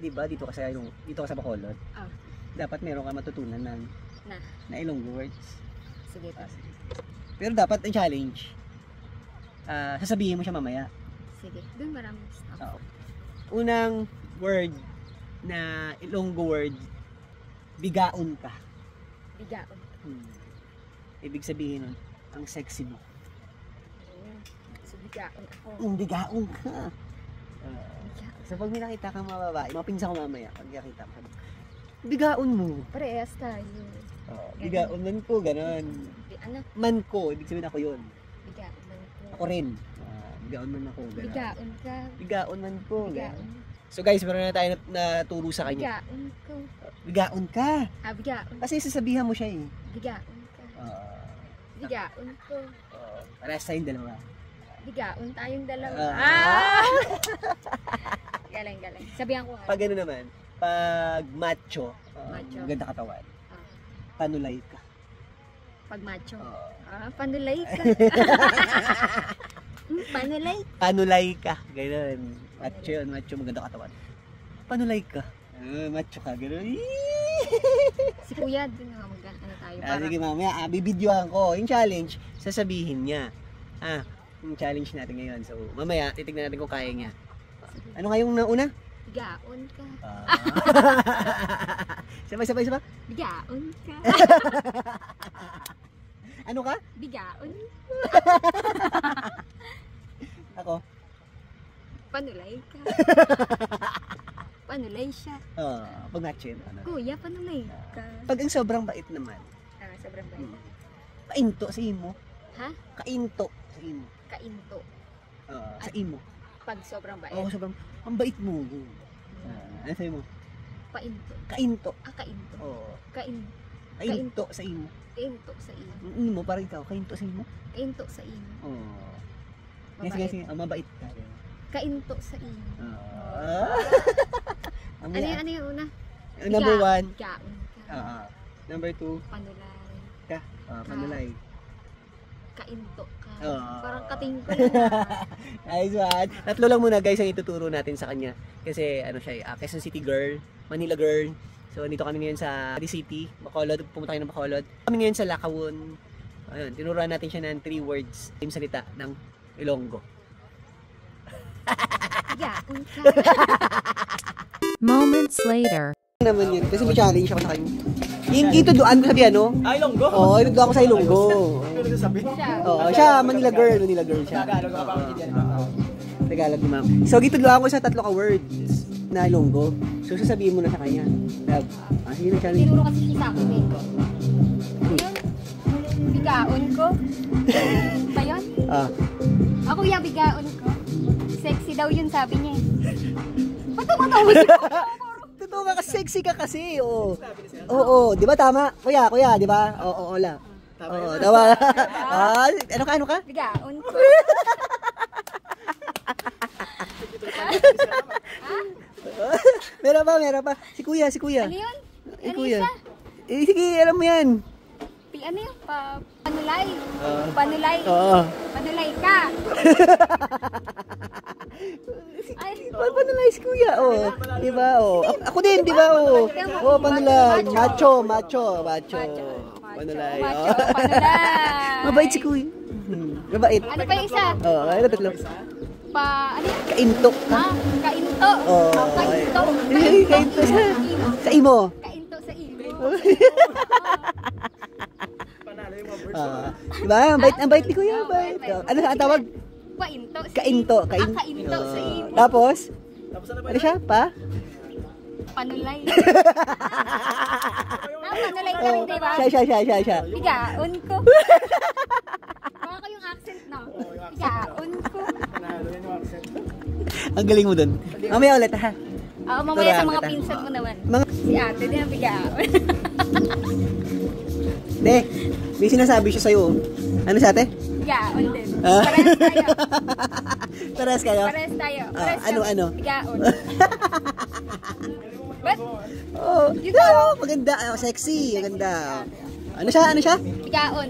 'di ba? Dito ka sa Bacolod. Ah. Dapat meron ka matutunan na Ilonggo words. Sige pa. Pero dapat ang challenge. Sasabihin mo siya mamaya. Sige. Doon marami stuff. Unang word na Ilonggo word, bigaon ka. Bigaon. Ibig sabihin nun, ang sexy mo. So, bigaon ako. Bigaon ka. So pag may nakita kang mga babae, mga pinsan ko mamaya, pag nakita ka, bigaon mo. Parehas tayo. Bigaon man ko, ganon. Ano? Man ko, ibig sabihin ako yun. Bigaon man ko. Ako rin. Bigaon man ako, ganon. Bigaon ka. Bigaon man ko, Bigaon. ganon. So guys, meron na tayo naturo sa kanya. Bigaon ko. Bigaon ka. Bigaon. Kasi sasabihan mo siya eh. Bigaon ka. Bigaon ko. Parehas tayong dalawa. Bigaon tayong dalawa. Galing. Sabihan ko nga. Pag ano naman, pag macho, Macho. maganda katawan, panulay ka. Pag macho. Panulay ka. Panulay. Panulay ka. Ganun. Macho yun, macho, maganda katawan. Panulay ka. Macho ka, ganun. Si Kuya, dun nga ano tayo. Sige mamaya, bibidyohan ko. Yung challenge, sasabihin niya. Yung challenge natin ngayon. So, mamaya, titignan natin kung kaya niya. Ano kayong nauna? Bigaon ka. Sabay. Bigaon ka. Ano ka? Bigaon. Ako? Panulay ka. Panulay siya. Pag macho yun. Kuya, panulay ka. Pag ang sobrang bait naman. Sobrang bait. Kainto sa imo. Ha? Kainto sa imo. Kainto. Sa imo. Pag sobrang bait. Sobrang, ang bait mo. Ano sa'yo mo? Painto. Kainto. Kainto. Kainto sa imo. Kainto sa imo. Mo, parang ikaw, kainto sa imo? Kainto sa imo. Sige. Mabait ka. Kainto sa imo. Ano yung una? Number 1. Bigaon ka. Number 2. Panulay ka. Panulay. Kainto ka. Parang kating ko Nice one. Tatlo lang muna guys ang ituturo natin sa kanya. Kasi ano siya, Quezon City girl, Manila girl. So dito kami ngayon sa City, Bacolod. Pumunta kami ng Bacolod. Kami ngayon sa Lakawon. Ayun, tinuruan natin siya ng 3 words, yung salita ng Ilonggo. Bigaon ka. Moments later. Naman yun, kasi may challenge ako sa kanya. Yung dito doon ko sabi ano? Ilonggo? Oo, ito doon ako sa Ilonggo. Siya, Manila girl siya. Tagalog ni ma'am. So dito doon ako sa 3 ka words na Ilonggo. So sasabihin mo na sa kanya. Love. Sige na challenge. Tinuro kasi siya sa akin eh. Yun. Bigaon ko. Ba yun? Ako yung bigaon ko. Sexy daw yun sabi niya eh. Ba't tumatawa siya? Totoo ka, sexy ka kasi. Oo, di ba tama? Kuya, di ba? Oo lang. Oo, tama. Ano ka? Bigaon ko. Meron pa. Si kuya. Ano yun? Kuya. Sige, alam mo yan. Ano yun? Panulay. Panulay. Panulay ka. Panulay si kuya. Di ba? Ako din, di ba? Panulay. Macho. Panulay. Mabait si kuya. Mabait. Ano pa yung isa? Ano tatlo? Ano yun? Kainto. Kainto. Kainto. Kainto sa imo. Kainto sa imo. Diba? Ang bait ni kuya. Ano ang tawag? Kainto. Kainto. Kainto sa imo. Tapos? Ano siya? Panulay. Panulay ka rin, diba? Siya. Bigaon ko. Baka ko yung accent, no? Bigaon ko. Ang galing mo dun. Mamaya ulit, ha? Mamaya sa mga pinsan mo naman. Si ate din ang bigaon. Hindi. May sinasabi siya sa'yo. Ano sa ate? Bigaon din. Parehas tayo. Parehas kayo? Parehas tayo. Ano? Bigaon. Ba't? Maganda. Sexy. Maganda. Ano siya? Bigaon.